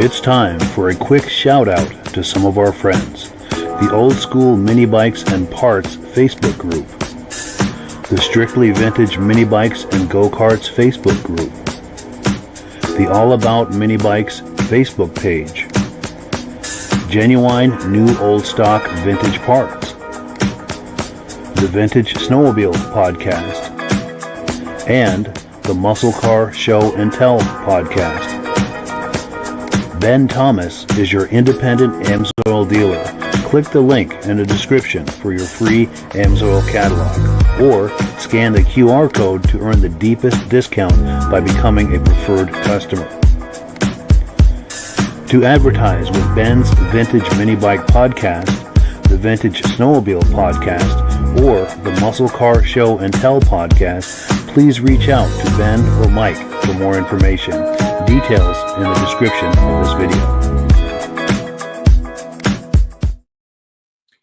It's time for a quick shout out to some of our friends. The Old School Mini Bikes and Parts Facebook group. The Strictly Vintage Mini Bikes and Go-Karts Facebook group. The All About Mini Bikes Facebook page. Genuine New Old Stock Vintage Parts. The Vintage Snowmobile podcast. And the Muscle Car Show and Tell podcast. Ben Thomas is your independent AMSOIL dealer. Click the link in the description for your free AMSOIL catalog, or scan the QR code to earn the deepest discount by becoming a preferred customer. To advertise with Ben's Vintage Mini Bike podcast, the Vintage Snowmobile podcast, or the Muscle Car Show and Tell podcast, please reach out to Ben or Mike for more information. Details in the description of this video.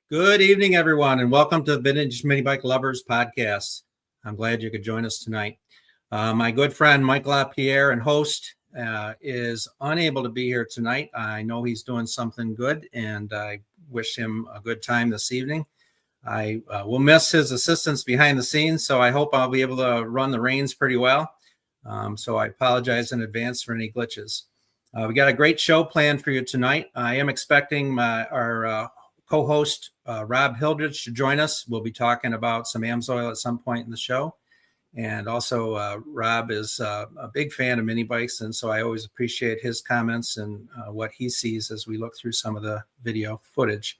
Good evening, everyone, and welcome to the Vintage Mini Bike Lovers podcast. I'm glad you could join us tonight. My good friend Mike LaPierre and host is unable to be here tonight. I know he's doing something good, and I wish him a good time this evening. I will miss his assistance behind the scenes, so I hope I'll be able to run the reins pretty well. So I apologize in advance for any glitches. We got a great show planned for you tonight. I am expecting our co-host, Rob Hildrich, to join us. We'll be talking about some AMSOIL at some point in the show. And also, Rob is a big fan of mini bikes, and so I always appreciate his comments and what he sees as we look through some of the video footage.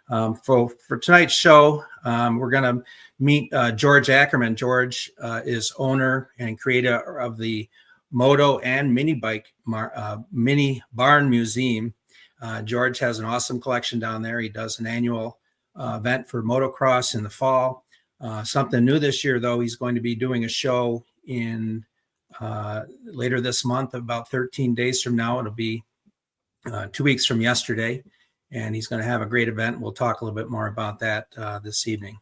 For tonight's show, we're going to meet George Ackerman. George is owner and creator of the Moto and Mini Bike Mini Barn Museum. George has an awesome collection down there. He does an annual event for motocross in the fall. Something new this year, though, he's going to be doing a show in later this month, about 13 days from now. It'll be 2 weeks from yesterday. And he's going to have a great event. We'll talk a little bit more about that this evening.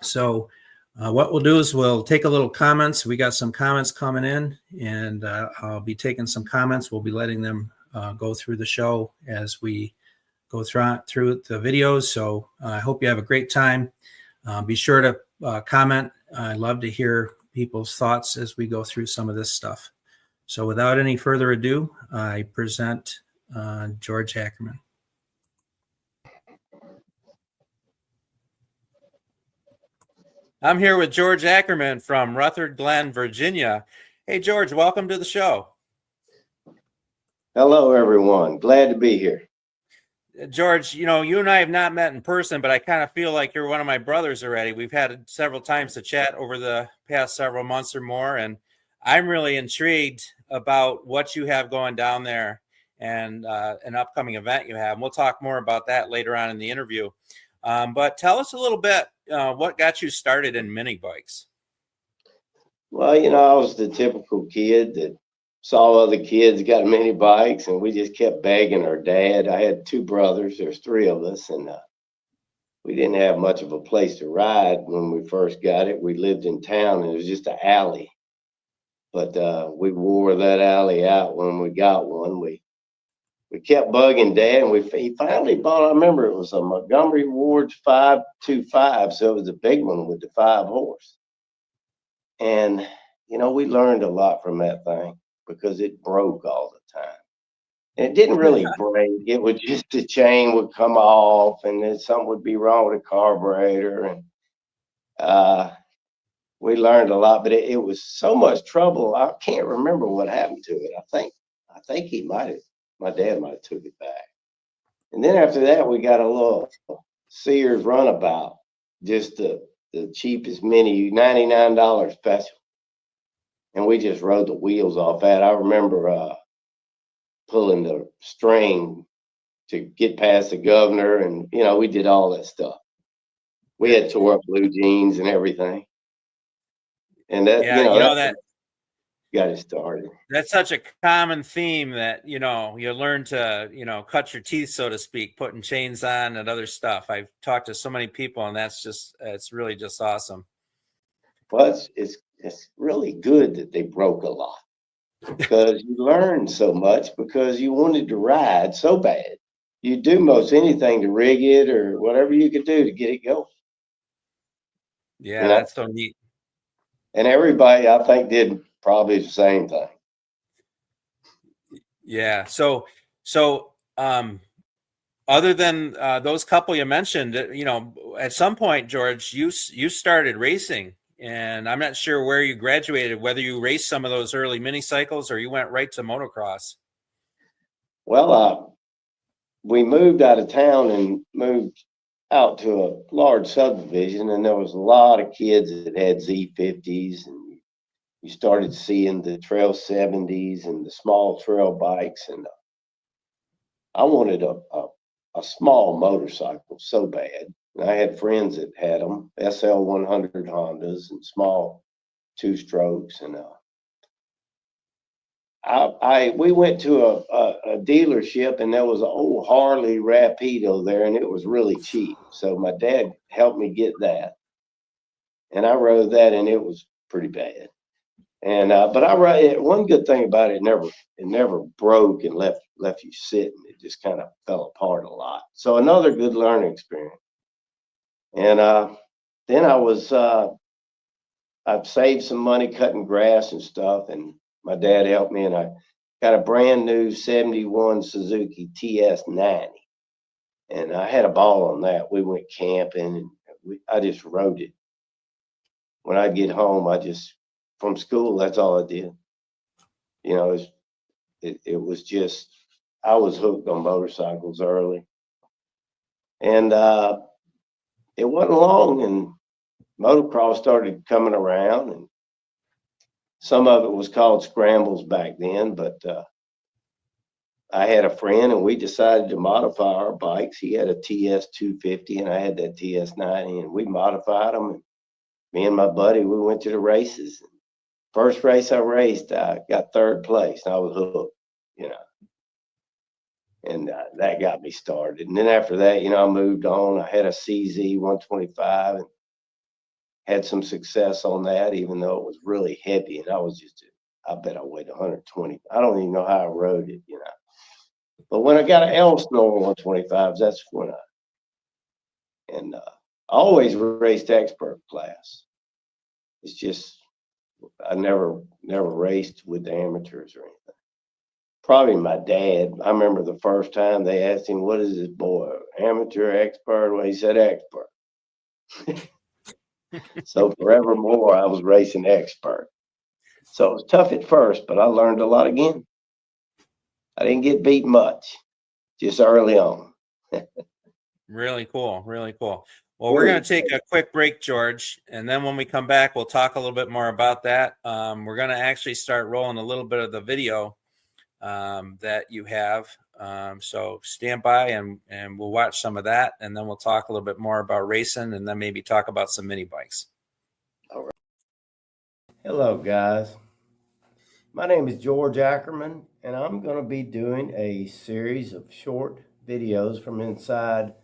So what we'll do is we'll take a little comments. We got some comments coming in, and I'll be taking some comments. We'll be letting them go through the show as we go through the videos. So I hope you have a great time. Be sure to comment. I love to hear people's thoughts as we go through some of this stuff. So without any further ado, I present George Ackerman. I'm here with George Ackerman from Ruther Glen, Virginia. Hey, George, welcome to the show. Hello, everyone. Glad to be here. George, you know, you and I have not met in person, but I kind of feel like you're one of my brothers already. We've had several times to chat over the past several months or more, and I'm really intrigued about what you have going down there and an upcoming event you have. And we'll talk more about that later on in the interview. But tell us a little bit, what got you started in mini bikes? Well, you know, I was the typical kid that saw other kids got mini bikes, and we just kept begging our dad. I had two brothers. There's three of us, and we didn't have much of a place to ride when we first got it. We lived in town, and it was just an alley. But we wore that alley out when we got one. We kept bugging Dad, and he finally bought, I remember it was a Montgomery Ward's 525, so it was a big one with the 5 horse. And, you know, we learned a lot from that thing because it broke all the time. And it didn't really break. It was just the chain would come off, and then something would be wrong with the carburetor. And we learned a lot, but it was so much trouble. I can't remember what happened to it. I think my dad might have took it back. And then after that, we got a little Sears runabout, just the cheapest mini, $99 special. And we just rode the wheels off that. I remember pulling the string to get past the governor, and, you know, we did all that stuff. We had tore up blue jeans and everything. And that, that got it started. That's such a common theme that, you know, you learn to, you know, cut your teeth, so to speak, putting chains on and other stuff. I've talked to so many people, and it's really just awesome. Well, it's really good that they broke a lot. because you learned so much because you wanted to ride so bad. You'd do most anything to rig it or whatever you could do to get it going. Yeah, that's so neat. And everybody, I think, did probably the same thing. Yeah. So, other than those couple you mentioned, at some point, George, you started racing, and I'm not sure where you graduated, whether you raced some of those early mini cycles or you went right to motocross. Well, we moved out of town and moved out to a large subdivision, and there was a lot of kids that had Z50s, and you started seeing the Trail 70s and the small trail bikes, and I wanted a small motorcycle so bad. And I had friends that had them, SL 100 Hondas and small two strokes, and we went to a dealership, and there was an old Harley Rapido there, and it was really cheap. So my dad helped me get that, and I rode that, and it was pretty bad. And but I rode it. One good thing about it, it never broke and left you sitting. It just kind of fell apart a lot. So another good learning experience. And then I've saved some money cutting grass and stuff, and my dad helped me, and I got a brand new 71 Suzuki TS90. And I had a ball on that. We went camping, and I just rode it. When I'd get home, from school, that's all I did. It was just, I was hooked on motorcycles early. And it wasn't long, and motocross started coming around, and some of it was called scrambles back then, but I had a friend, and we decided to modify our bikes. He had a TS 250, and I had that TS 90, and we modified them. And me and my buddy, we went to the races. First race I raced, I got third place, and I was hooked, you know. And that got me started. And then after that, I moved on. I had a CZ 125 and had some success on that, even though it was really heavy. And I bet I weighed 120. I don't even know how I rode it, But when I got an Elsinore 125s, that's when I always raced expert class. It's just, I never raced with the amateurs or anything. Probably my dad. I remember the first time they asked him, "What is this boy, amateur, expert?" Well, he said expert. So forevermore, I was racing expert. So it was tough at first, but I learned a lot again. I didn't get beat much, just early on. Really cool. Really cool. Well, we're going to take a quick break, George, and then when we come back, we'll talk a little bit more about that. We're going to actually start rolling a little bit of the video that you have. So stand by, and we'll watch some of that, and then we'll talk a little bit more about racing, and then maybe talk about some mini bikes. All right. Hello, guys. My name is George Ackerman, and I'm going to be doing a series of short videos from inside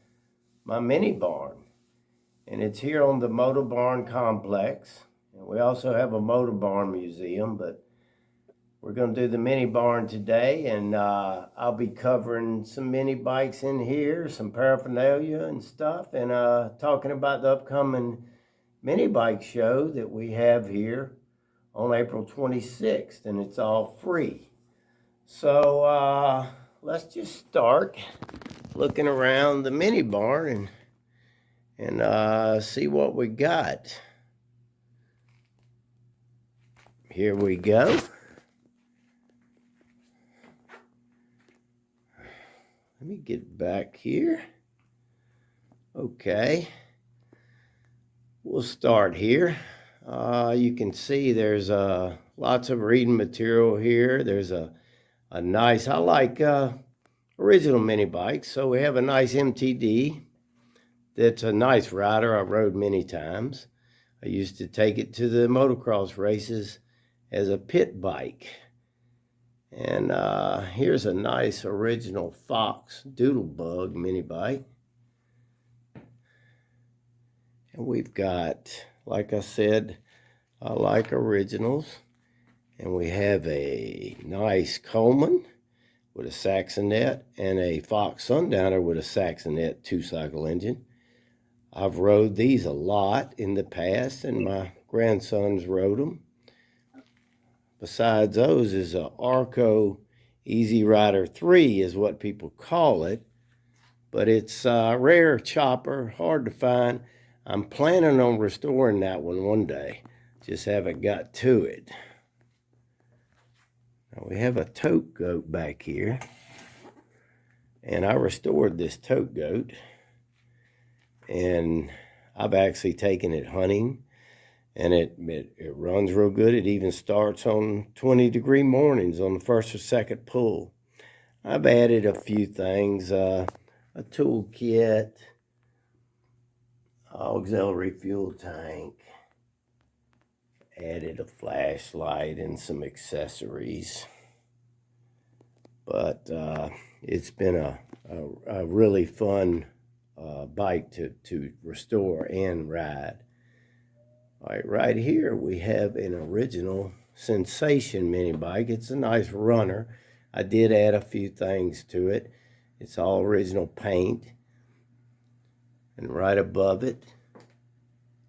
my mini barn. And it's here on the Moto Barn complex. And we also have a Moto Barn museum, but we're going to do the mini barn today, and I'll be covering some mini bikes in here, some paraphernalia and stuff, and talking about the upcoming mini bike show that we have here on April 26th, and it's all free. So let's just start looking around the mini barn and see what we got. Here we go. Let me get back here. Okay. We'll start here. You can see there's lots of reading material here. There's a nice, I like original mini bikes. So we have a nice MTD. That's a nice rider. I rode many times. I used to take it to the motocross races as a pit bike. And here's a nice original Fox Doodlebug mini bike. And we've got, like I said, I like originals. And we have a nice Coleman with a Saxonet and a Fox Sundowner with a Saxonet 2-cycle engine. I've rode these a lot in the past, and my grandsons rode them. Besides those is a Arco Easy Rider 3 is what people call it, but it's a rare chopper, hard to find. I'm planning on restoring that one day, just haven't got to it. Now we have a tote goat back here, and I restored this tote goat, and I've actually taken it hunting, and it runs real good. It even starts on 20-degree mornings on the first or second pull. I've added a few things, a tool kit, auxiliary fuel tank, added a flashlight and some accessories. But it's been a really fun bike to restore and ride. All right, right here we have an original Sensation mini bike. It's a nice runner. I did add a few things to it. It's all original paint. And right above it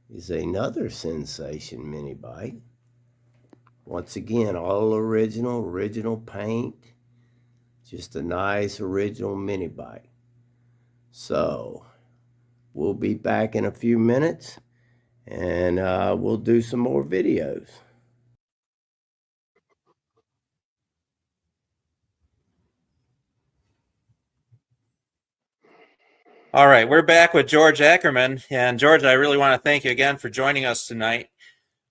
is another Sensation mini bike. Once again, all original paint. Just a nice original mini bike. So we'll be back in a few minutes, and we'll do some more videos. All right, we're back with George Ackerman. And George, I really want to thank you again for joining us tonight.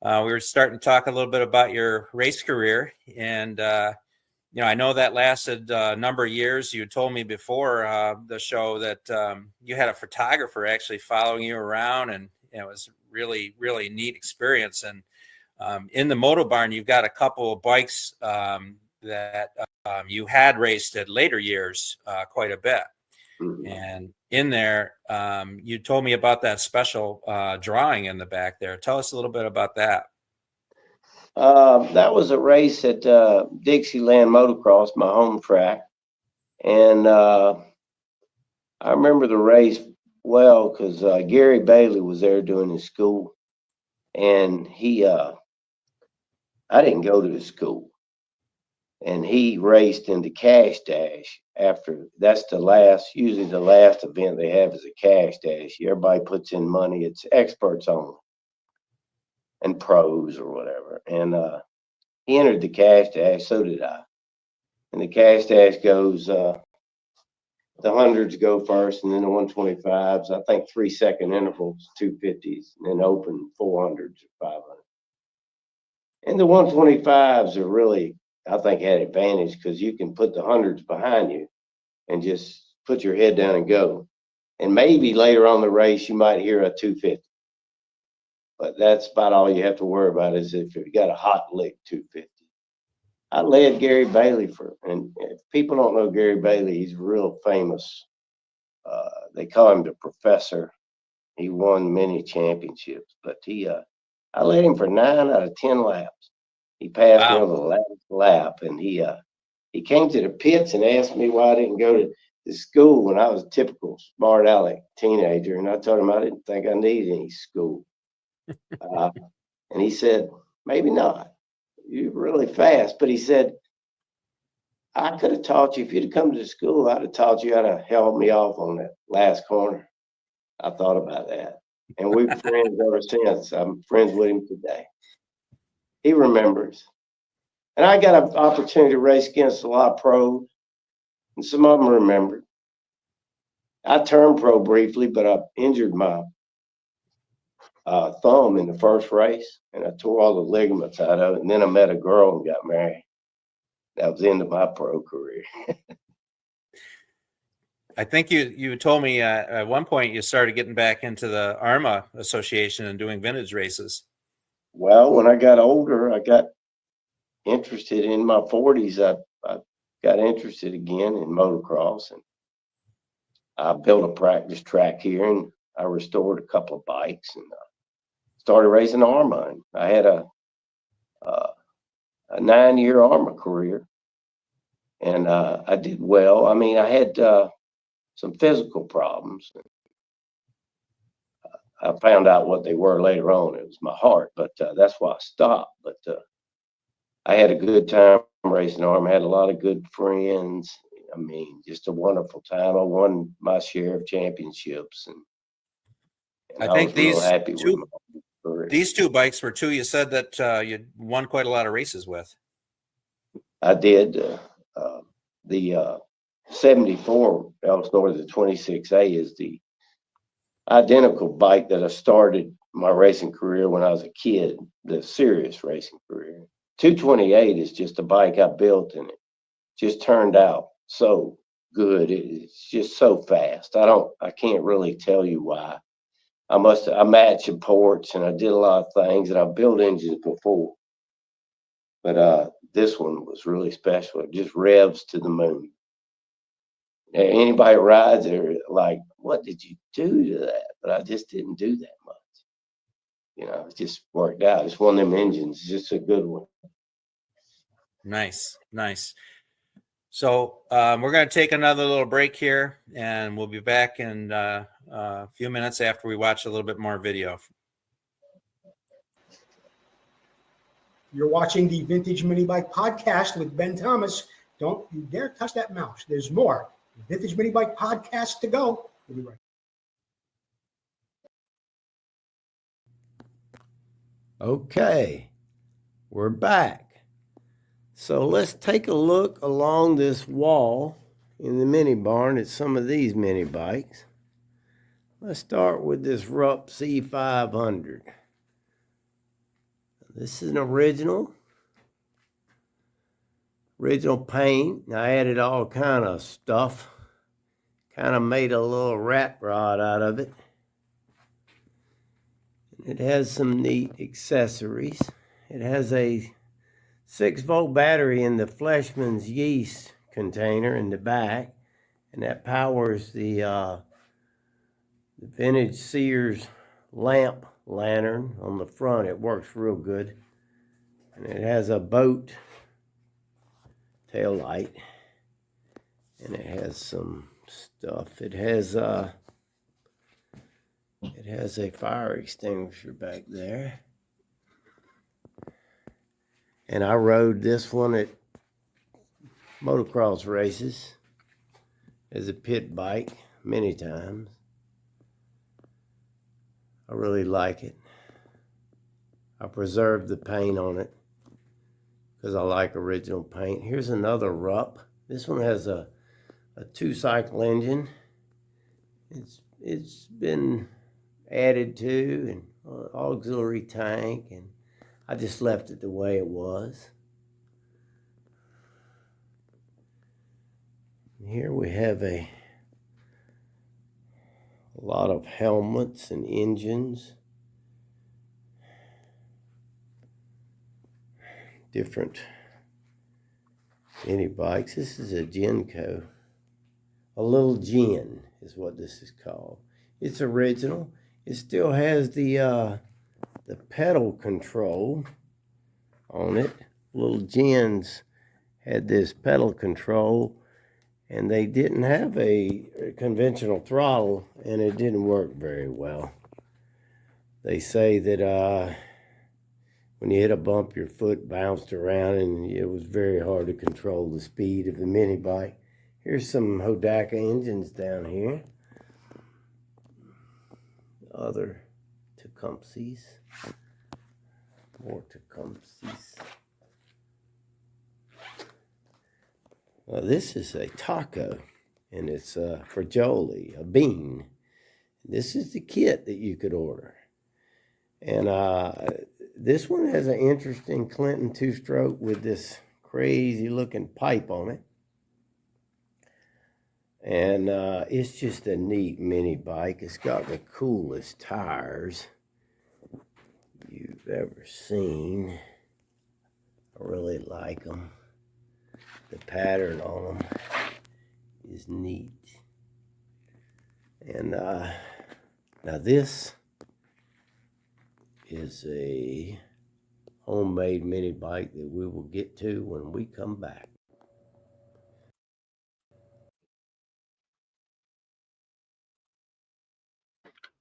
We were starting to talk a little bit about your race career. And, I know that lasted a number of years. You told me before the show that you had a photographer actually following you around, and it was really, really neat experience. And in the Moto Barn, you've got a couple of bikes that you had raced at later years quite a bit. And in there, you told me about that special drawing in the back there. Tell us a little bit about that. That was a race at Dixieland Motocross, my home track. And I remember the race well because Gary Bailey was there doing his school. And I didn't go to his school. And he raced in the Cash Dash after. That's usually the last event they have is a Cash Dash. Everybody puts in money. It's experts only and pros or whatever. And he entered the Cash Dash, so did I. And the Cash Dash goes, the hundreds go first, and then the 125s. I think 3-second intervals, 250s, and then open 400s or 500. And the 125s are really, I think, had advantage because you can put the hundreds behind you and just put your head down and go. And maybe later on the race, you might hear a 250. But that's about all you have to worry about is if you got a hot lick 250. I led Gary Bailey and if people don't know Gary Bailey, he's real famous. They call him the professor. He won many championships, but I led him for 9 out of 10 laps. He passed me on the last lap, and he came to the pits and asked me why I didn't go to school when I was a typical smart aleck teenager, and I told him I didn't think I needed any school. And he said, maybe not. You're really fast. But he said, I could have taught you, if you'd have come to the school, I'd have taught you how to help me off on that last corner. I thought about that. And we've been friends ever since. I'm friends with him today. He remembers. And I got an opportunity to race against a lot of pros, and some of them remembered. I turned pro briefly, but I injured my thumb in the first race, and I tore all the ligaments out of it. And then I met a girl and got married. That was the end of my pro career. I think you told me at one point you started getting back into the ARMA Association and doing vintage races. Well, when I got older, I got interested in my 40s. I got interested again in motocross, and I built a practice track here, and I restored a couple of bikes and started racing ARMA. And I had a 9-year Army career, and I did well. I mean, I had some physical problems. I found out what they were later on. It was my heart, but that's why I stopped. But I had a good time racing Army. I had a lot of good friends. I mean, just a wonderful time. I won my share of championships, and I I think was real happy with my career. these two bikes were two you said that you won quite a lot of races with. I did. The 74 Elsinore, the 26A, is the identical bike that I started my racing career when I was a kid, the serious racing career. 228 is just a bike I built, and it just turned out so good. It's just so fast. I can't really tell you why. I matched the ports, and I did a lot of things, and I built engines before. But this one was really special. It just revs to the moon. And anybody rides it, like, what did you do to that? But I just didn't do that much. You know, it just worked out. It's one of them engines. It's just a good one. Nice, nice. So we're going to take another little break here, and we'll be back in a few minutes after we watch a little bit more video. You're watching the Vintage Mini Bike Podcast with Ben Thomas. Don't you dare touch that mouse. There's more Vintage Mini Bike Podcast to go. We'll be right back. Okay, we're back. So let's take a look along this wall in the mini barn at some of these mini bikes. Let's start with this Rupp C500. This is an original paint. I added all kind of stuff. Kind of made a little rat rod out of it. It has some neat accessories. It has a 6-volt battery in the Fleshman's yeast container in the back, and that powers the vintage Sears lamp lantern on the front. It works real good. And it has a boat tail light, and it has some stuff. It has a fire extinguisher back there. And I rode this one at motocross races as a pit bike many times. I really like it. I preserved the paint on it because I like original paint. Here's another Rupp. This one has a 2-cycle engine. It's been added to, and auxiliary tank, and I just left it the way it was. Here we have a lot of helmets and engines. Different mini bikes. This is a Genco. A little Gen is what this is called. It's original. It still has the pedal control on it. Little Gens had this pedal control, and they didn't have a conventional throttle, and it didn't work very well. They say that when you hit a bump, your foot bounced around, and it was very hard to control the speed of the mini bike. Here's some Hodaka engines down here. Other Tecumsehs. More Tecumsehs. Well, this is a taco, and it's for Jolie, a bean. This is the kit that you could order. And this one has an interesting Clinton 2-stroke with this crazy looking pipe on it. And it's just a neat mini bike. It's got the coolest tires you've ever seen. I really like them. The pattern on them is neat. And now this is a homemade mini bike that we will get to when we come back.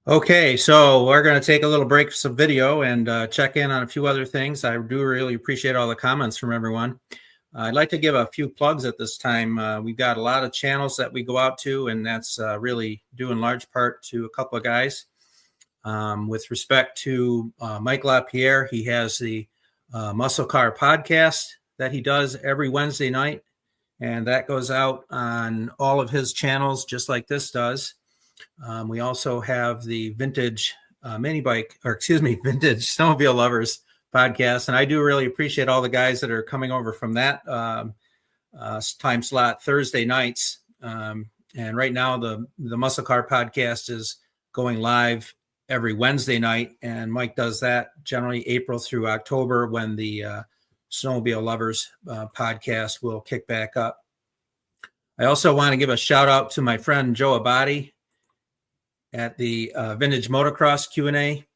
Okay, so we're going to take a little break for some video and check in on a few other things. I do really appreciate all the comments from everyone. I'd like to give a few plugs at this time. We've got a lot of channels that we go out to, and that's really due in large part to a couple of guys. With respect to Mike LaPierre, he has the Muscle Car podcast that he does every Wednesday night, and that goes out on all of his channels just like this does. We also have the vintage vintage snowmobile lovers podcast. And I do really appreciate all the guys that are coming over from that time slot Thursday nights. And right now the Muscle Car podcast is going live every Wednesday night. And Mike does that generally April through October when the snowmobile lovers podcast will kick back up. I also want to give a shout out to my friend Joe Abadi at the Vintage Motocross Q&A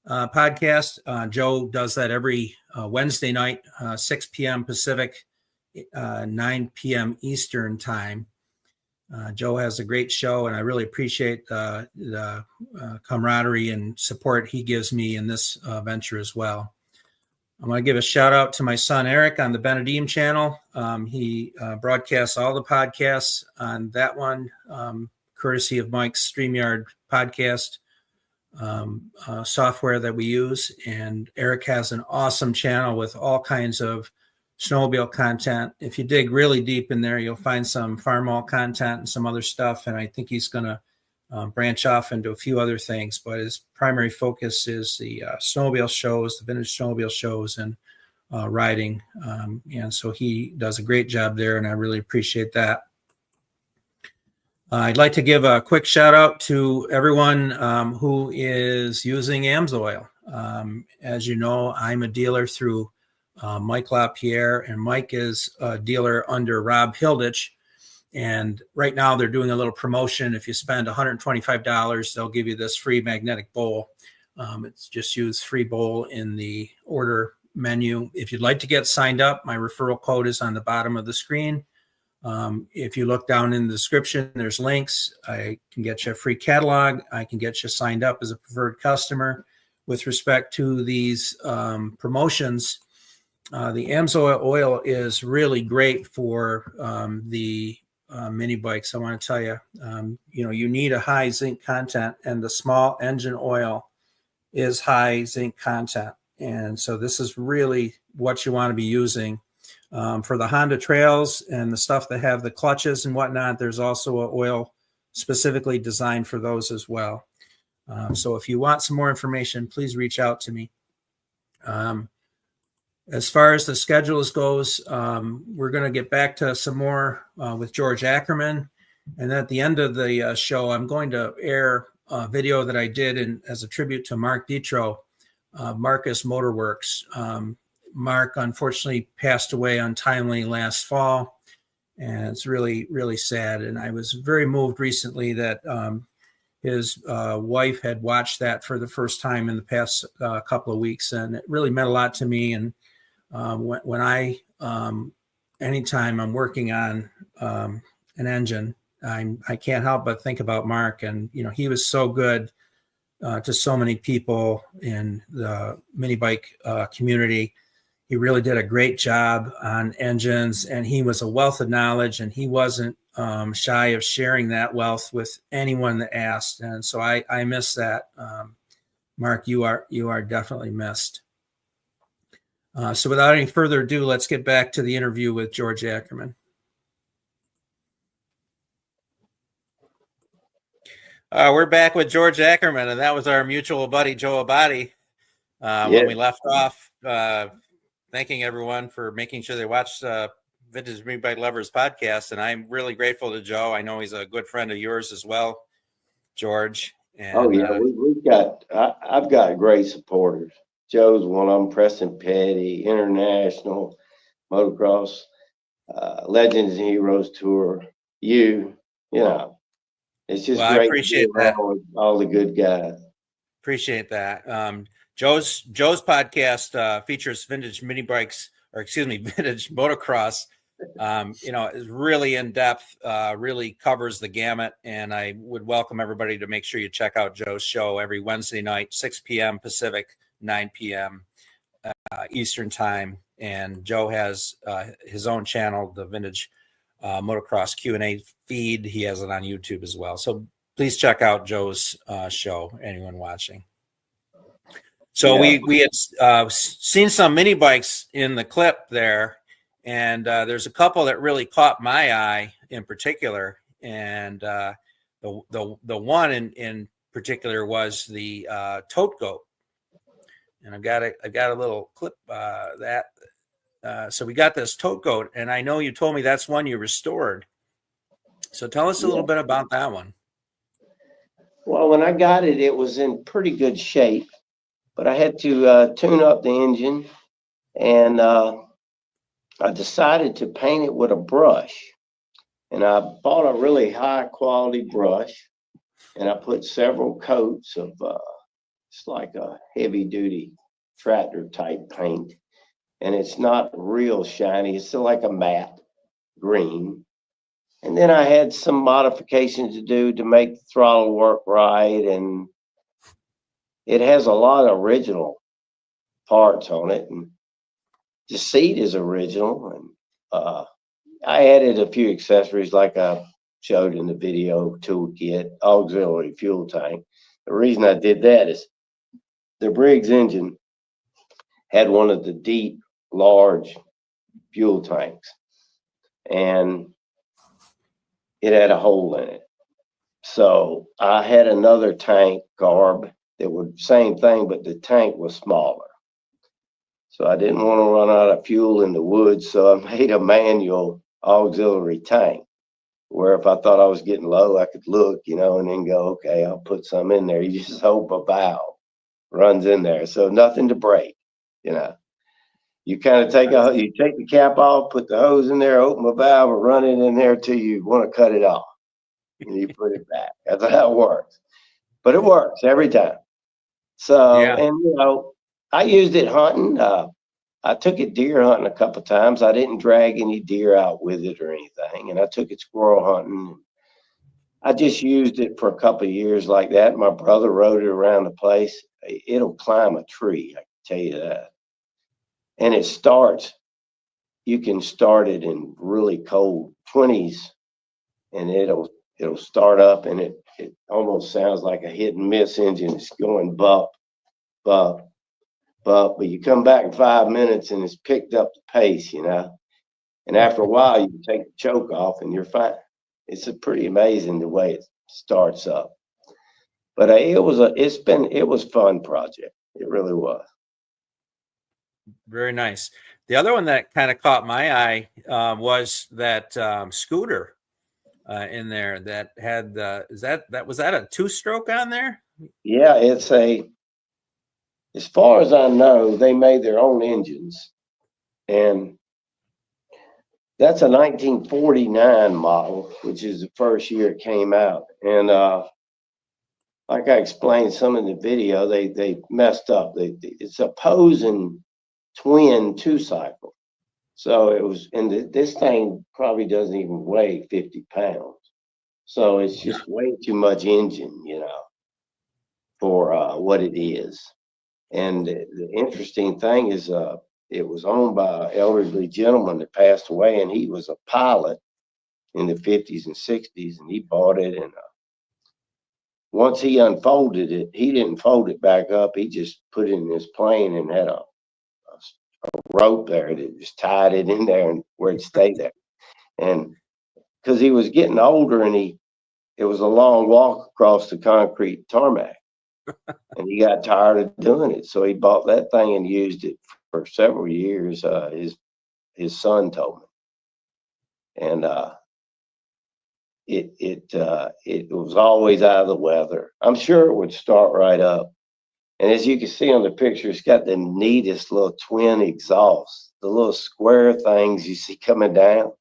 podcast. Joe does that every Wednesday night, 6 p.m. Pacific, 9 p.m. Eastern time. Joe has a great show, and I really appreciate the camaraderie and support he gives me in this venture as well. I want to give a shout out to my son, Eric, on the Benedim channel. He broadcasts all the podcasts on that one, courtesy of Mike's StreamYard podcast software that we use. And Eric has an awesome channel with all kinds of snowmobile content. If you dig really deep in there, you'll find some Farmall content and some other stuff. And I think he's going to branch off into a few other things. But his primary focus is the snowmobile shows, the vintage snowmobile shows, and riding. And so he does a great job there, and I really appreciate that. I'd like to give a quick shout out to everyone who is using AMSOIL. As you know, I'm a dealer through Mike LaPierre, and Mike is a dealer under Rob Hilditch. And right now they're doing a little promotion. If you spend $125, they'll give you this free magnetic bowl. It's just use free bowl in the order menu. If you'd like to get signed up, my referral code is on the bottom of the screen. If you look down in the description, there's links. I can get you a free catalog. I can get you signed up as a preferred customer. With respect to these promotions, the AMSOIL oil is really great for the mini bikes. I want to tell you, you need a high zinc content, and the small engine oil is high zinc content. And so this is really what you want to be using. For the Honda trails and the stuff that have the clutches and whatnot, there's also an oil specifically designed for those as well. So if you want some more information, please reach out to me. As far as the schedules goes, we're going to get back to some more with George Ackerman. And at the end of the show, I'm going to air a video that I did as a tribute to Mark Ditro, Marcus Motorworks. Mark unfortunately passed away untimely last fall, and it's really, really sad. And I was very moved recently that his wife had watched that for the first time in the past couple of weeks, and it really meant a lot to me. And anytime I'm working on an engine, I can't help but think about Mark. And he was so good to so many people in the mini bike community. He really did a great job on engines, and he was a wealth of knowledge, and he wasn't shy of sharing that wealth with anyone that asked. And so I miss that. Mark, you are definitely missed. So without any further ado, let's get back to the interview with George Ackerman. We're back with George Ackerman, and that was our mutual buddy, Joe Abadi. When we left off, thanking everyone for making sure they watched Vintage Mini Bike Lovers podcast. And I'm really grateful to Joe. I know he's a good friend of yours as well, George. And, I've got great supporters. Joe's one of them, Preston Petty, International, Motocross, Legends and Heroes Tour. It's just great. I appreciate that. All the good guys. Appreciate that. Joe's podcast features vintage mini bikes, or excuse me, vintage motocross. Is really in depth, really covers the gamut. And I would welcome everybody to make sure you check out Joe's show every Wednesday night, 6 p.m. Pacific, 9 p.m. Eastern time. And Joe has his own channel, the Vintage Motocross Q&A feed. He has it on YouTube as well. So please check out Joe's show, anyone watching. So we had seen some mini bikes in the clip there, and there's a couple that really caught my eye in particular. And the one in particular was the Tote Goat. And I've got a little clip that. So we got this Tote Goat, and I know you told me that's one you restored. So tell us a little bit about that one. Well, when I got it, it was in pretty good shape, but I had to tune up the engine, and I decided to paint it with a brush. And I bought a really high quality brush, and I put several coats of it's like a heavy duty tractor type paint. And it's not real shiny. It's still like a matte green. And then I had some modifications to do to make the throttle work right. And it has a lot of original parts on it. And the seat is original. And I added a few accessories like I showed in the video, toolkit, auxiliary fuel tank. The reason I did that is the Briggs engine had one of the deep, large fuel tanks, and it had a hole in it. So I had another tank carb that would same thing, but the tank was smaller. So I didn't want to run out of fuel in the woods, so I made a manual auxiliary tank where if I thought I was getting low, I could look, and then go, okay, I'll put some in there. You just hope a valve runs in there, so nothing to break. You kind of take the cap off, put the hose in there, open the valve, and run it in there till you want to cut it off. And you put it back. That's how it works. But it works every time. So, and I used it hunting. I took it deer hunting a couple of times. I didn't drag any deer out with it or anything. And I took it squirrel hunting. I just used it for a couple of years like that. My brother rode it around the place. It'll climb a tree, I can tell you that. And you can start it in really cold 20s, and it'll start up, and it almost sounds like a hit and miss engine. It's going bump, bump, bump, but you come back in 5 minutes and it's picked up the pace, and after a while you take the choke off and you're fine. It's pretty amazing the way it starts up. But it was fun project. It really was. Very nice. The other one that kind of caught my eye was that scooter in there that had was that a 2-stroke on there? Yeah, as far as I know, they made their own engines, and that's a 1949 model, which is the first year it came out. And like I explained some in the video, they messed up. It's opposing twin 2-cycle. So it was, and this thing probably doesn't even weigh 50 pounds. So it's just way too much engine, for what it is. And the interesting thing is, it was owned by an elderly gentleman that passed away, and he was a pilot in the 50s and 60s, and he bought it. And once he unfolded it, he didn't fold it back up. He just put it in his plane and had a rope there that just tied it in there and where it stayed there. And because he was getting older, and it was a long walk across the concrete tarmac, and he got tired of doing it, so he bought that thing and used it for several years. His son told me, and it was always out of the weather. I'm sure it would start right up. And as you can see on the picture, it's got the neatest little twin exhaust, the little square things you see coming down.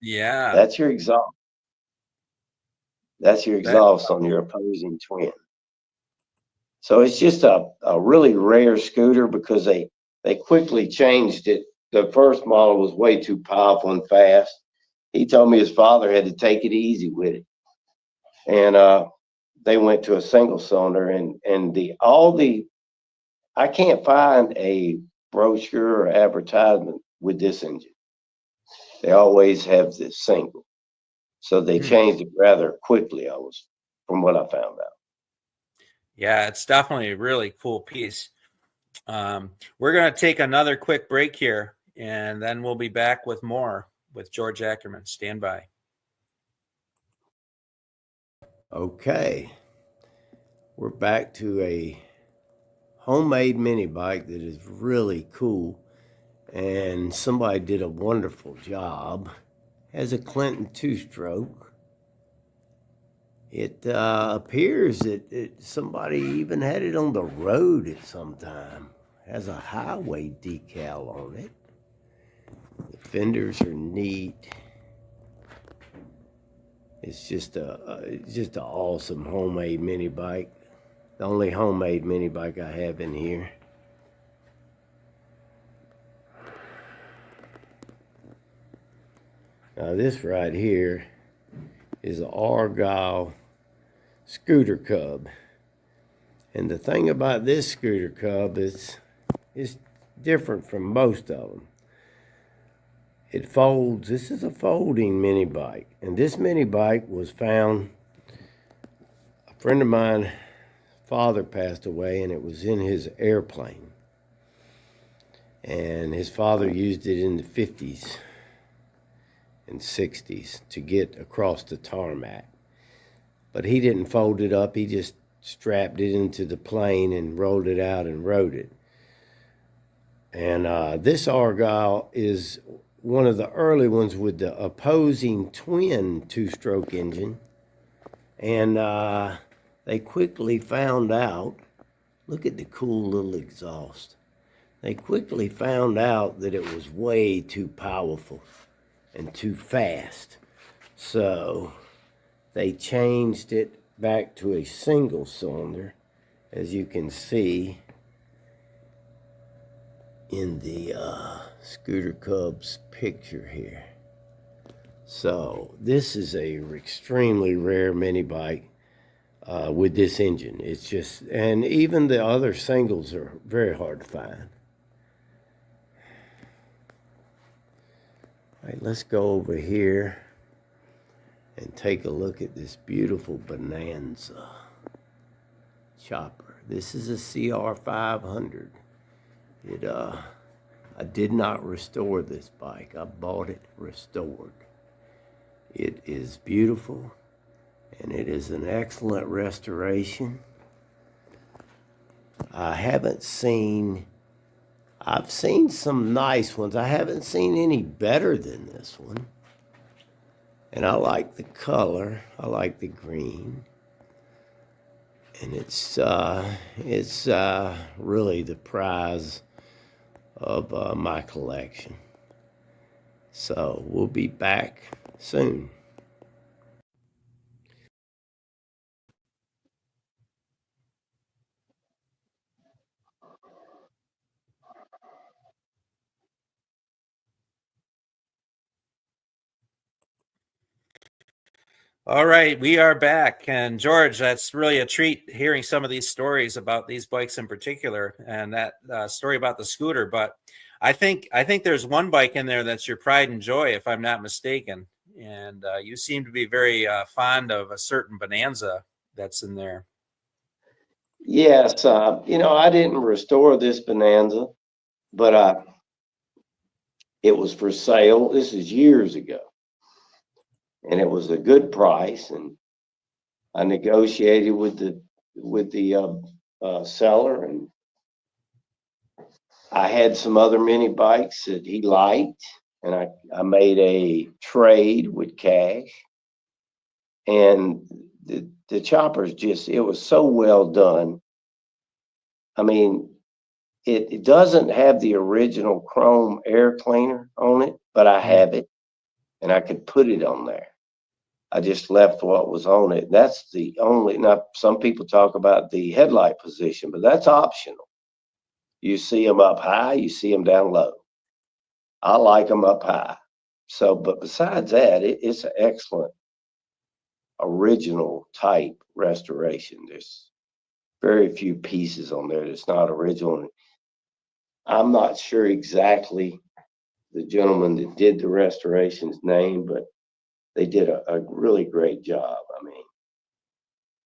Yeah. That's your exhaust. That's your exhaust on your opposing twin. So it's just a really rare scooter because they quickly changed it. The first model was way too powerful and fast. He told me his father had to take it easy with it. And they went to a single cylinder, and I can't find a brochure or advertisement with this engine. They always have this single. So they changed it rather quickly, from what I found out. Yeah, it's definitely a really cool piece. We're going to take another quick break here, and then we'll be back with more with George Ackerman. Stand by. Okay, we're back to a homemade mini bike that is really cool, and somebody did a wonderful job. Has a Clinton two-stroke. It appears that somebody even had it on the road at some time. Has a highway decal on it. The fenders are neat. It's just an awesome homemade mini bike. The only homemade mini bike I have in here. Now this right here is an Argyle scooter cub. And the thing about this scooter cub is it's different from most of them. It folds. This is a folding mini bike. And this mini bike was found, a friend of mine, father passed away, and it was in his airplane. And his father used it in the 50s and 60s to get across the tarmac. But he didn't fold it up. He just strapped it into the plane and rolled it out and rode it. And this Argyle is one of the early ones with the opposing twin two-stroke engine. And they quickly found out, look at the cool little exhaust. They quickly found out that it was way too powerful and too fast. So they changed it back to a single cylinder, as you can see in the Scooter Cub's picture here. So this is a extremely rare mini bike with this engine. It's just, and even the other singles are very hard to find. All right, let's go over here and take a look at this beautiful Bonanza chopper. This is a CR500. I did not restore this bike. I bought it restored. It is beautiful, and it is an excellent restoration. I've seen some nice ones. I haven't seen any better than this one. And I like the color. I like the green. And it's really the prize of my collection. So we'll be back soon. All right, we are back. And George, that's really a treat hearing some of these stories about these bikes in particular, and that story about the scooter. But I think there's one bike in there that's your pride and joy, if I'm not mistaken. And you seem to be very fond of a certain Bonanza that's in there. Yes, I didn't restore this Bonanza, but it was for sale. This is years ago. And it was a good price, and I negotiated with the seller, and I had some other mini bikes that he liked, and I made a trade with cash, and the chopper's it was so well done. I mean, it doesn't have the original chrome air cleaner on it, but I have it, and I could put it on there. I just left what was on it. That's the only, now some people talk about the headlight position, but that's optional. You see them up high, you see them down low. I like them up high. So, but besides that, it's an excellent original type restoration. There's very few pieces on there that's not original. I'm not sure exactly the gentleman that did the restoration's name, but they did a really great job. I mean,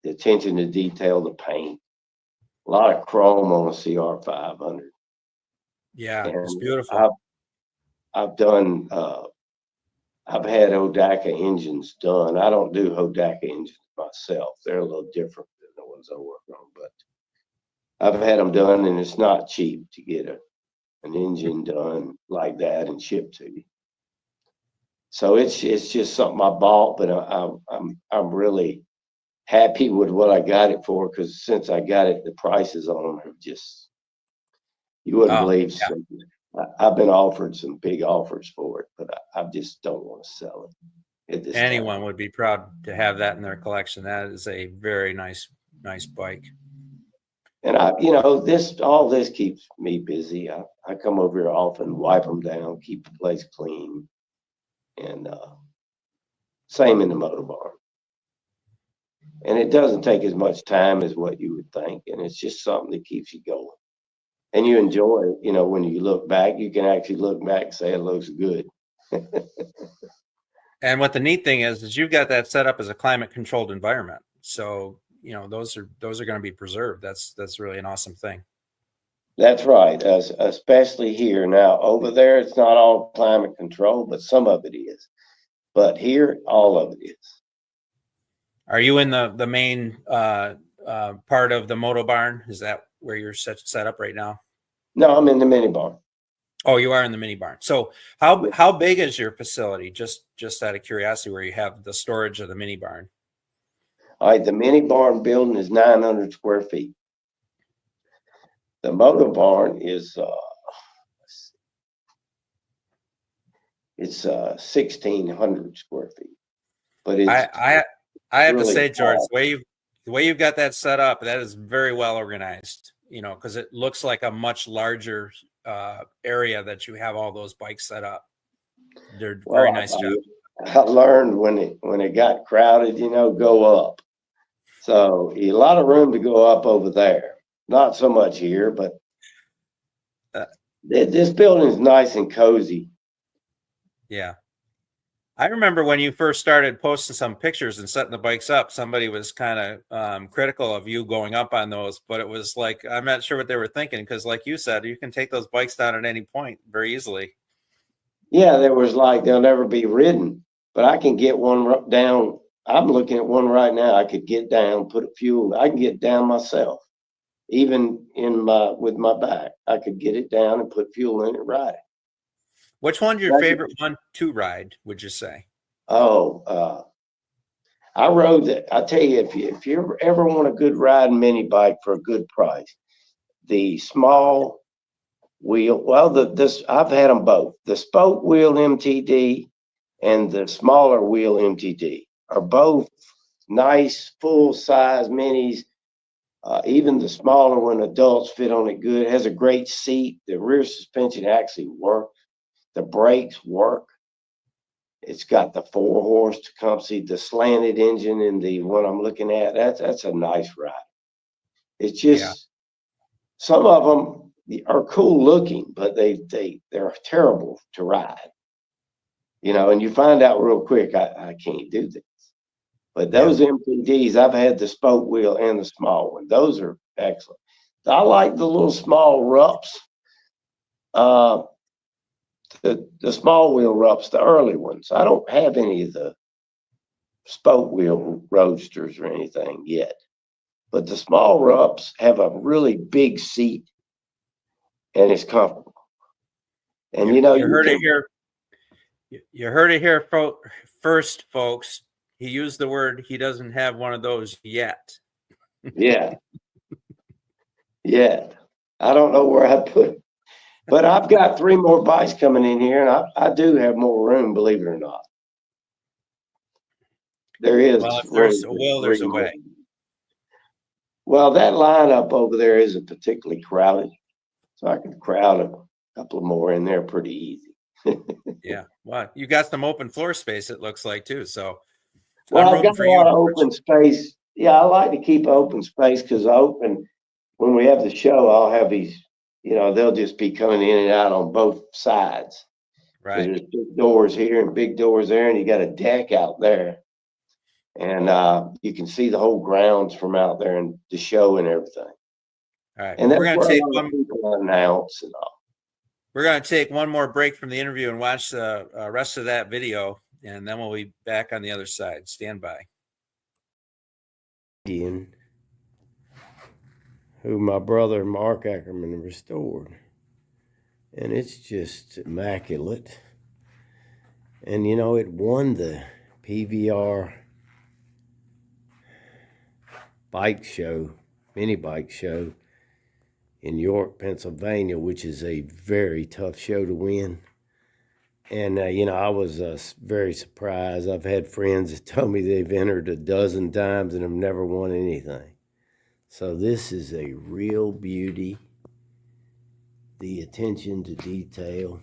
the attention to detail, the paint, a lot of chrome on a CR500. Yeah, And it's beautiful. I've done, I've had Hodaka engines done. I don't do Hodaka engines myself. They're a little different than the ones I work on, but I've had them done, and it's not cheap to get an engine done like that and shipped to you. So it's just something I bought, but I'm really happy with what I got it for, because since I got it, the prices on them have just, you wouldn't believe. Yeah. I've been offered some big offers for it, but I just don't want to sell it at this Anyone time. would be proud to have that in their collection. That is a very nice bike. And all this keeps me busy. I come over here often, wipe them down, keep the place clean, and same in the motor barn. And it doesn't take as much time as what you would think, and it's just something that keeps you going. And you enjoy it, when you look back, you can actually look back and say it looks good. And what the neat thing is you've got that set up as a climate controlled environment. So, those are going to be preserved. That's really an awesome thing. That's right. Especially here. Now, over there, it's not all climate control, but some of it is. But here, all of it is. Are you in the main part of the Moto barn? Is that where you're set up right now? No, I'm in the mini barn. Oh, you are in the mini barn. So how big is your facility? Just out of curiosity, where you have the storage of the mini barn. All right, the mini barn building is 900 square feet. The motor barn is it's 1,600 square feet. But it's I have really to say, George, the way you've got that set up, that is very well organized. Because it looks like a much larger area that you have all those bikes set up. They're very nice job. I learned when it got crowded, go up. So a lot of room to go up over there. Not so much here, but this building is nice and cozy. Yeah. I remember when you first started posting some pictures and setting the bikes up, somebody was kind of critical of you going up on those, but it was like, I'm not sure what they were thinking, because like you said, you can take those bikes down at any point very easily. Yeah, there was like, they'll never be ridden, but I can get one down. I'm looking at one right now. I could get down, put fuel. I can get down myself, even with my back. I could get it down and put fuel in it, ride it. Which one's your favorite one to ride, would you say? Oh, I rode that. I tell you, if you ever want a good riding mini bike for a good price, the small wheel, I've had them both. The spoke wheel MTD and the smaller wheel MTD are both nice, full-size minis. Even the smaller one, adults fit on it good. It has a great seat. The rear suspension actually works. The brakes work. It's got the 4-horse Tecumseh, the slanted engine in the one I'm looking at. That's a nice ride. It's just some of them are cool looking, but they're terrible to ride. And you find out real quick, I can't do this. But those MPDs, I've had the spoke wheel and the small one. Those are excellent. I like the little small Rups. The small wheel Rups, the early ones. I don't have any of the spoke wheel Roadsters or anything yet. But the small Rups have a really big seat, and it's comfortable. And you heard it here. You heard it here first, folks. He used the word, he doesn't have one of those yet. Yeah. I don't know where I put it. But I've got 3 more bikes coming in here, and I do have more room, believe it or not. There is Well, if room there's a for will, three there's a more. way. Well, that lineup over there isn't particularly crowded, so I could crowd a couple of more in there pretty easy. Yeah. Well, you got some open floor space, it looks like, too. So Well, I'm I've rooting got for a you. lot of open space. Yeah, I like to keep open space because when we have the show, I'll have these, they'll just be coming in and out on both sides. Right. There's big doors here and big doors there, and you got a deck out there. And you can see the whole grounds from out there and the show and everything. All right. And Well, that's where a lot of people announce and all. we're going to take one more break from the interview and watch the rest of that video, and then we'll be back on the other side. Stand by. Ian, who my brother Mark Ackerman restored. And it's just immaculate. And it won the PVR bike show, mini bike show in York, Pennsylvania, which is a very tough show to win. And, I was very surprised. I've had friends that tell me they've entered a dozen times and have never won anything. So this is a real beauty. The attention to detail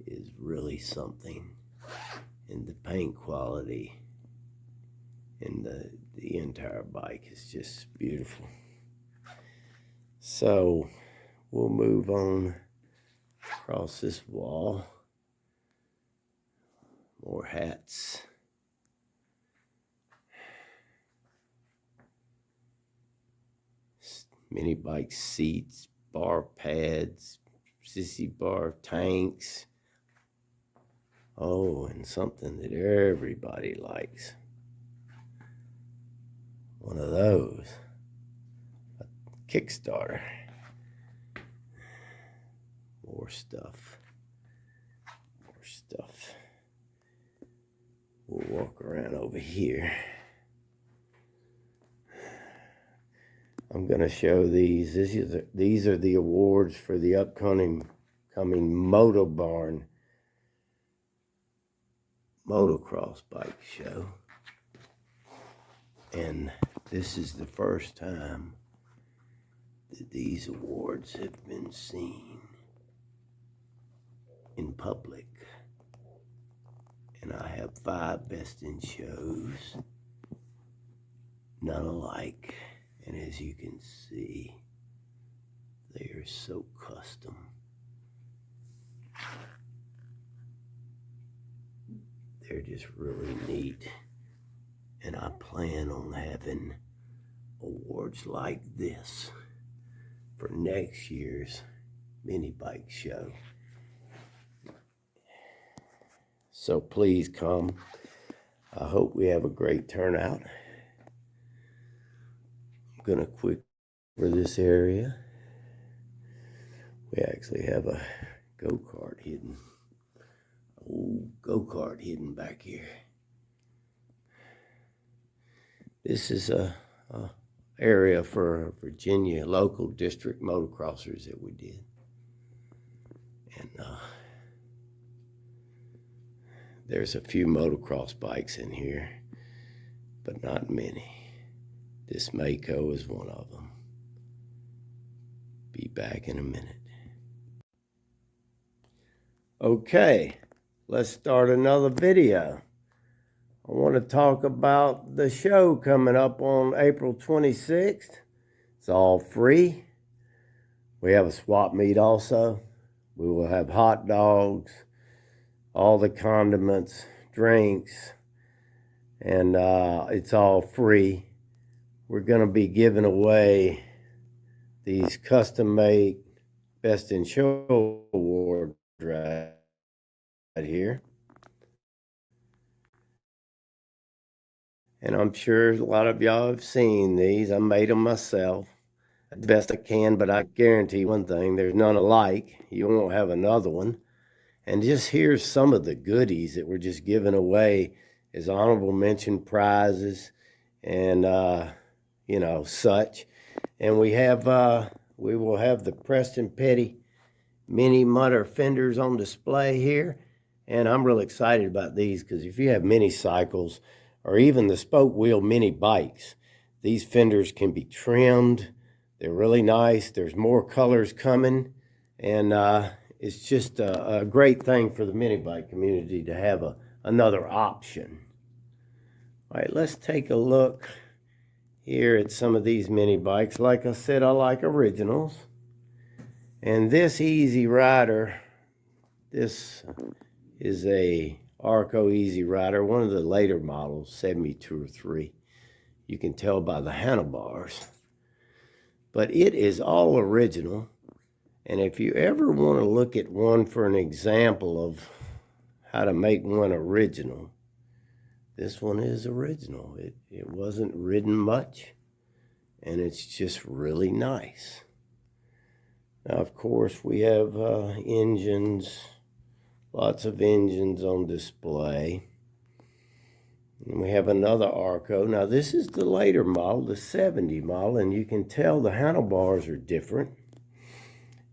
is really something. And the paint quality and the entire bike is just beautiful. So we'll move on across this wall. More hats. Mini bike seats, bar pads, sissy bar tanks. Oh, and something that everybody likes. One of those. A Kickstarter. More stuff. More stuff. We'll walk around over here. I'm going to show these. These are the awards for the upcoming Moto Barn motocross bike show. And this is the first time that these awards have been seen in public. And I have 5 best in shows, none alike. And as you can see, they are so custom. They're just really neat. And I plan on having awards like this for next year's mini bike show. So please come. I hope we have a great turnout. I'm gonna quick for this area. We actually have a go-kart hidden. Old go-kart hidden back here. This is a area for Virginia local district motocrossers that we did. And there's a few motocross bikes in here, but not many. This Mako is one of them. Be back in a minute. Okay, let's start another video. I want to talk about the show coming up on April 26th. It's all free. We have a swap meet also. We will have hot dogs, all the condiments, drinks, and it's all free. We're going to be giving away these custom-made Best in Show awards right here. And I'm sure a lot of y'all have seen these. I made them myself the best I can, but I guarantee one thing, there's none alike. You won't have another one. And just here's some of the goodies that we're just giving away as honorable mention prizes and, such. And we will have the Preston Petty mini mutter fenders on display here. And I'm really excited about these because if you have mini cycles or even the spoke wheel mini bikes. These fenders can be trimmed. They're really nice. There's more colors coming, and it's just a great thing for the mini bike community to have another option. All right, let's take a look here at some of these mini bikes. Like I said, I like originals. And this Easy Rider, this is a Arco Easy Rider, one of the later models, 72 or 3. You can tell by the handlebars. But it is all original. And if you ever want to look at one for an example of how to make one original, this one is original. It wasn't ridden much, and it's just really nice. Now, of course, we have engines, lots of engines on display. And we have another Arco. Now, this is the later model, the 70 model, and you can tell the handlebars are different.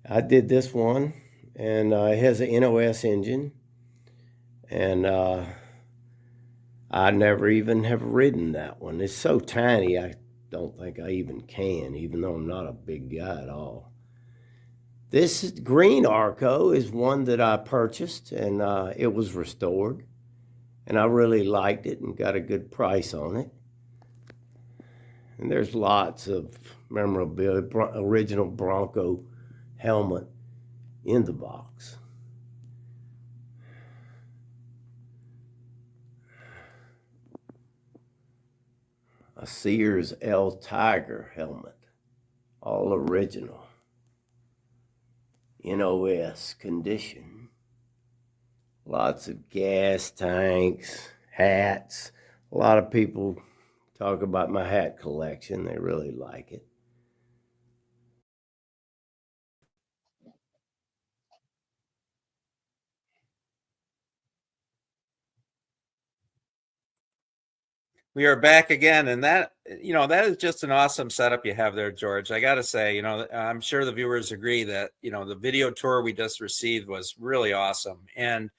I did this one, and it has an NOS engine, and I never even have ridden that one. It's so tiny, I don't think I even can, even though I'm not a big guy at all. This green Arco is one that I purchased, and it was restored, and I really liked it and got a good price on it. And there's lots of memorabilia, original Bronco helmet in the box. A Sears L Tiger helmet, all original. NOS condition. Lots of gas tanks, hats. A lot of people talk about my hat collection. They really like it. We are back again, and that is just an awesome setup you have there, George. I got to say, I'm sure the viewers agree that the video tour we just received was really awesome. And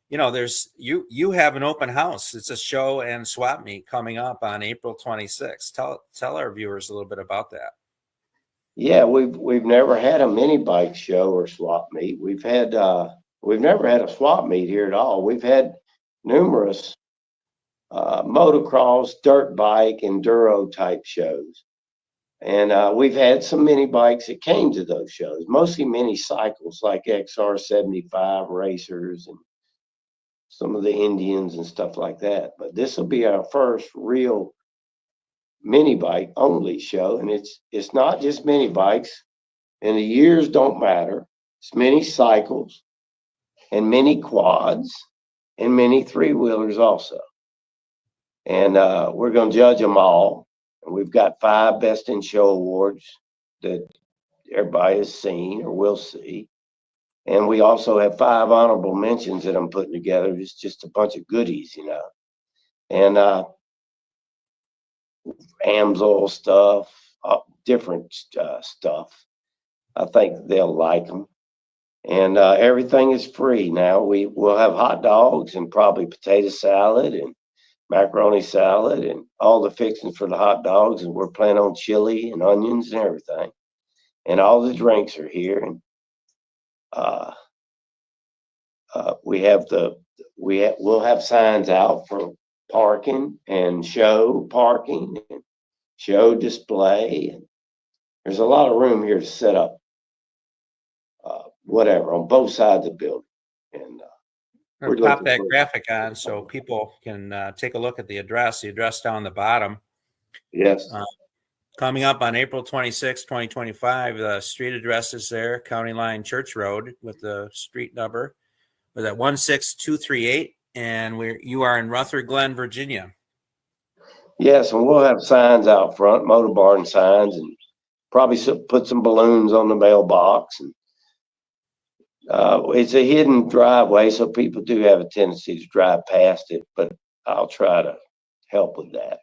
there's you have an open house. It's a show and swap meet coming up on April 26th. Tell our viewers a little bit about that. Yeah, we've never had a mini bike show or swap meet. We've never had a swap meet here at all. We've had numerous motocross, dirt bike, enduro type shows. And we've had some mini bikes that came to those shows, mostly mini cycles like XR75 racers and some of the Indians and stuff like that. But this will be our first real mini bike only show. And it's not just mini bikes, and the years don't matter. It's mini cycles and mini quads and mini three-wheelers also. And we're going to judge them all. And we've got 5 Best in Show awards that everybody has seen or will see. And we also have 5 honorable mentions that I'm putting together. It's just a bunch of goodies, And Amsoil stuff, different stuff. I think they'll like them. And everything is free now. We'll have hot dogs and probably potato salad and macaroni salad and all the fixings for the hot dogs, and we're planning on chili and onions and everything. And all the drinks are here, and we'll have signs out for parking and show parking and show display. And there's a lot of room here to set up whatever on both sides of the building. And we'll pop that graphic on so people can take a look at the address down the bottom. Yes. Coming up on April 26, 2025, the street address is there, County Line Church Road, with the street number. We're at 16238, and you are in Ruther Glen, Virginia. Yes, and we'll have signs out front, Moto Barn signs, and probably put some balloons on the mailbox. And it's a hidden driveway, so people do have a tendency to drive past it, but I'll try to help with that.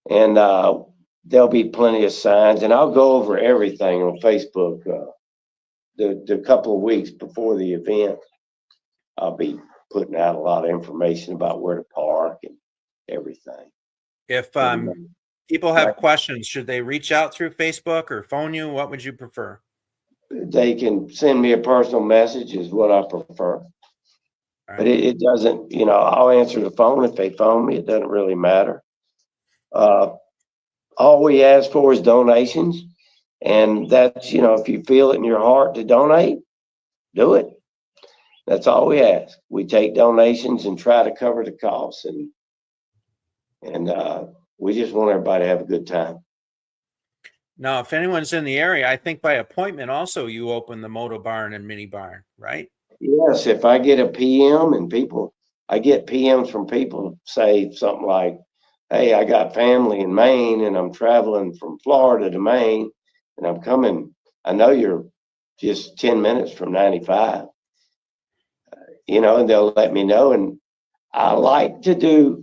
And there'll be plenty of signs, and I'll go over everything on Facebook the couple of weeks before the event. I'll be putting out a lot of information about where to park and everything. If And, people have questions, should they reach out through Facebook or phone you? What would you prefer? they can send me a personal message is what I prefer. All But right. it doesn't, I'll answer the phone if they phone me. It doesn't really matter. All we ask for is donations. And that's, if you feel it in your heart to donate, do it. That's all we ask. We take donations and try to cover the costs. And we just want everybody to have a good time. Now, if anyone's in the area, I think by appointment also you open the Moto Barn and Mini Barn, right? Yes, if I get a PM I get PMs from people say something like, hey, I got family in Maine and I'm traveling from Florida to Maine and I'm coming. I know you're just 10 minutes from 95, and they'll let me know. And I like to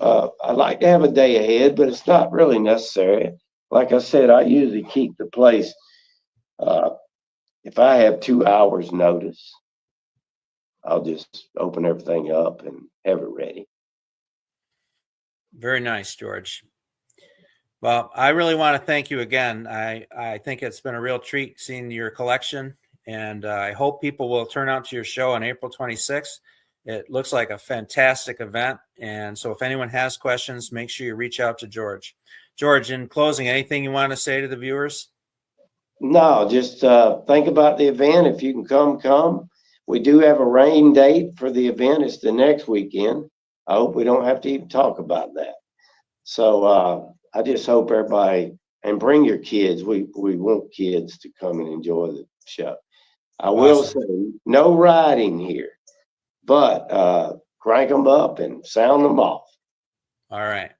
have a day ahead, but it's not really necessary. Like I said, I usually keep the place. If I have 2 hours notice, I'll just open everything up and have it ready. Very nice, George. Well, I really want to thank you again. I think it's been a real treat seeing your collection, and I hope people will turn out to your show on April 26th. It looks like a fantastic event, and so if anyone has questions, make sure you reach out to George. George, in closing, anything you want to say to the viewers? No, just think about the event. If you can come. We do have a rain date for the event. It's the next weekend. I hope we don't have to even talk about that. So I just hope everybody, and bring your kids. We want kids to come and enjoy the show. I will say no riding here, but crank them up and sound them off. All right.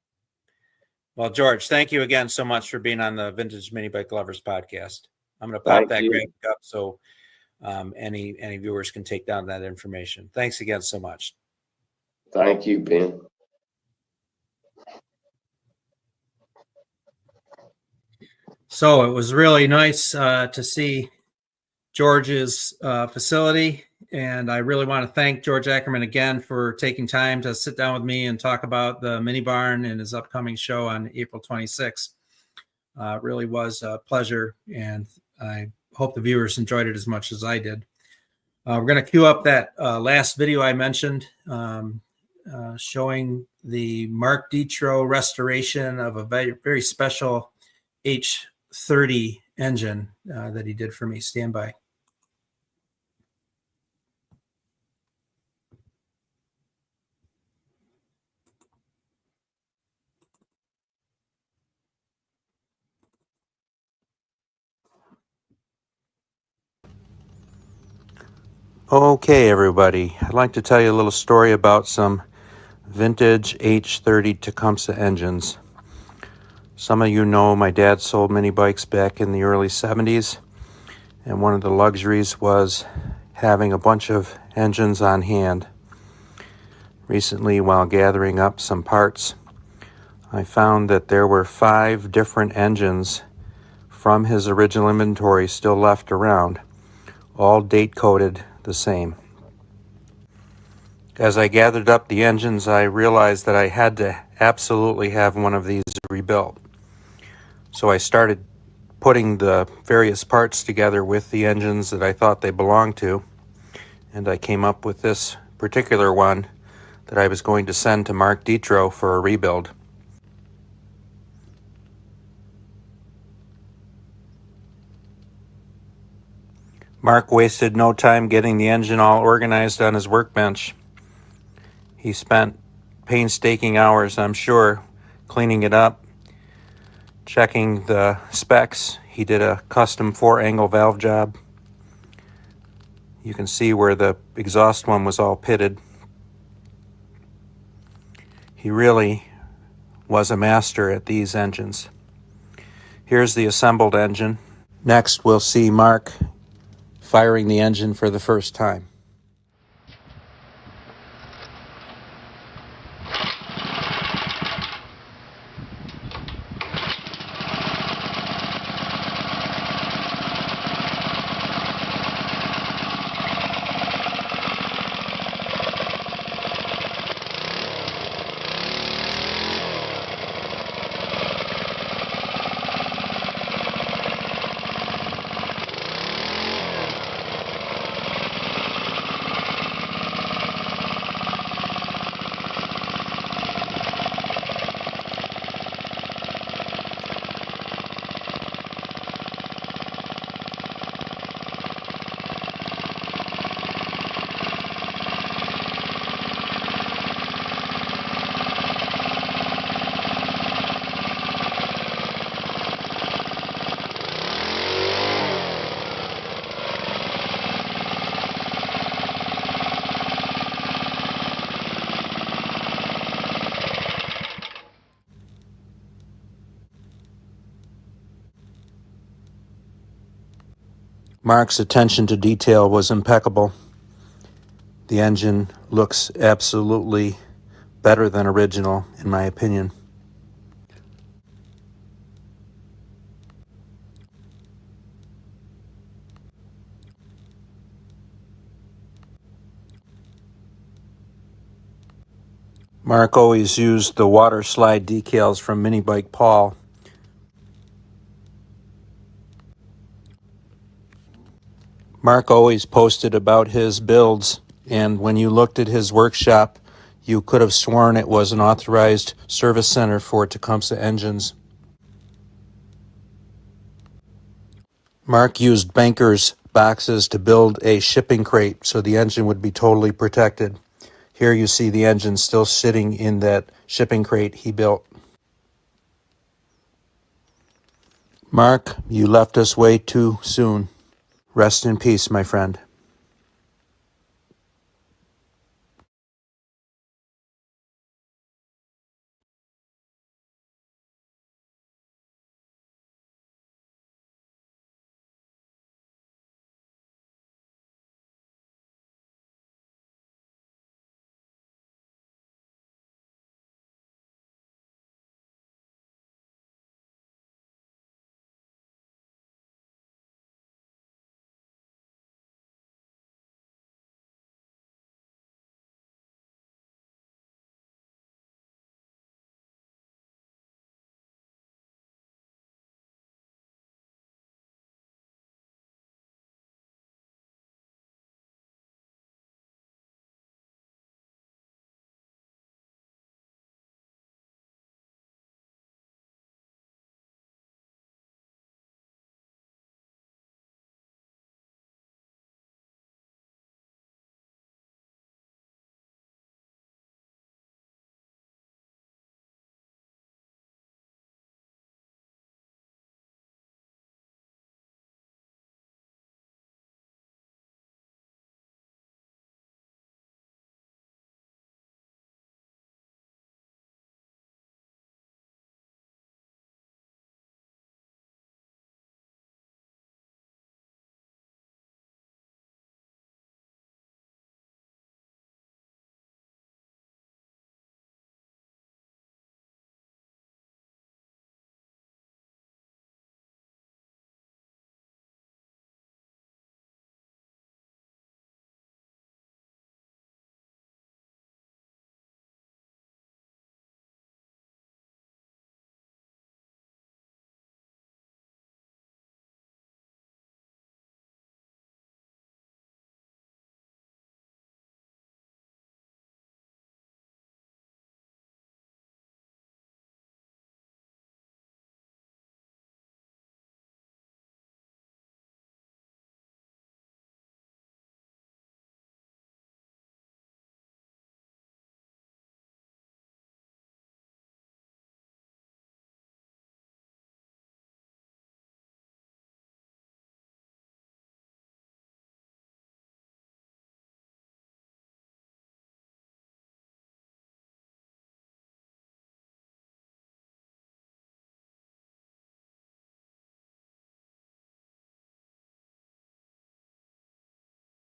Well, George, thank you again so much for being on the Vintage Mini Bike Lovers podcast. I'm going to pop that graphic up so any viewers can take down that information. Thanks again so much. Thank you, Ben. So it was really nice to see George's facility, and I really want to thank George Ackerman again for taking time to sit down with me and talk about the Mini Barn and his upcoming show on April 26th. It really was a pleasure, and I hope the viewers enjoyed it as much as I did. We're going to queue up that last video I mentioned showing the Mark Ditro restoration of a very, very special H30 engine that he did for me. Stand by. Okay, everybody. I'd like to tell you a little story about some vintage H30 Tecumseh engines. Some of you know my dad sold mini bikes back in the early 70s, and one of the luxuries was having a bunch of engines on hand. Recently, while gathering up some parts, I found that there were 5 different engines from his original inventory still left around, all date-coded the same. As I gathered up the engines, I realized that I had to absolutely have one of these rebuilt. So I started putting the various parts together with the engines that I thought they belonged to, and I came up with this particular one that I was going to send to Mark Ditro for a rebuild. Mark wasted no time getting the engine all organized on his workbench. He spent painstaking hours, I'm sure, cleaning it up, checking the specs. He did a custom 4-angle valve job. You can see where the exhaust one was all pitted. He really was a master at these engines. Here's the assembled engine. Next, we'll see Mark firing the engine for the first time. Mark's attention to detail was impeccable. The engine looks absolutely better than original, in my opinion. Mark always used the water slide decals from Mini Bike Paul. Mark always posted about his builds, and when you looked at his workshop, you could have sworn it was an authorized service center for Tecumseh engines. Mark used bankers' boxes to build a shipping crate so the engine would be totally protected. Here you see the engine still sitting in that shipping crate he built. Mark, you left us way too soon. Rest in peace, my friend.